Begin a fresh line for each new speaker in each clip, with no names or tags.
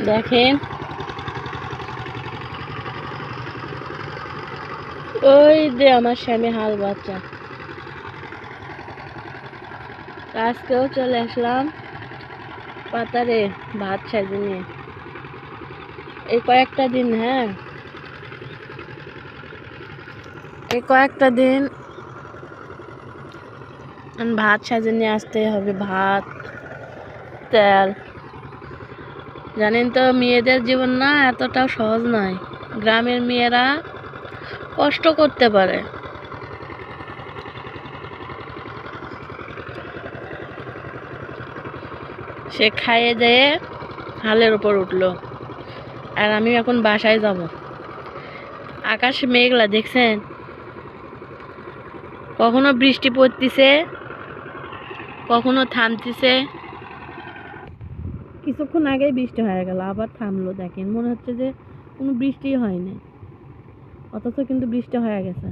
দেখেন ওই যে আমার স্বামী হাল বাচ্চা। আজকেও চলে আসলাম পাতারে ভাত সাজে নিয়ে। এই কয়েকটা দিন ভাত সাজে নিয়ে আসতে হবে। ভাত, তেল। জানেন তো মেয়েদের জীবন না এতটাও সহজ নয়। গ্রামের মেয়েরা কষ্ট করতে পারে। সে খাইয়ে দিয়ে হালের উপর উঠলো, আর আমি এখন বাসায় যাব। আকাশ মেঘলা দেখছেন, কখনো বৃষ্টি পড়তিছে, কখনো থামতিছে। কিছুক্ষণ আগেই বৃষ্টি হয়ে গেল, আবার থামলো। দেখেন মনে হচ্ছে যে কোনো বৃষ্টি হয়নি, অথচ কিন্তু বৃষ্টি হয়ে গেছে।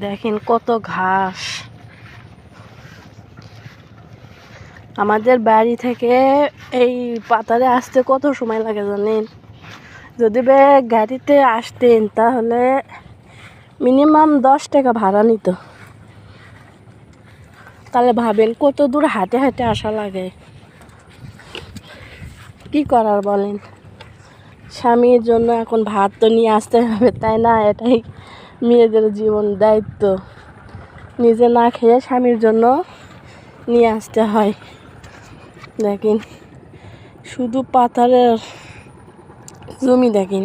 দেখেন কত ঘাস। আমাদের বাড়ি থেকে এই পাতারে আসতে কত সময় লাগে জানেন? যদি গাড়িতে আসতেন তাহলে মিনিমাম 10 টাকা ভাড়া নিত। তাহলে ভাবেন কত দূর হাঁটে হাঁটে আসা লাগে। কি করার বলেন, স্বামীর জন্য এখন ভাত তো নিয়ে আসতে হবে, তাই না? এটাই মেয়েদের জীবন, দায়িত্ব। নিজে না খেয়ে স্বামীর জন্য নিয়ে আসতে হয়। দেখেন শুধু পাতারের জমি দেখেন,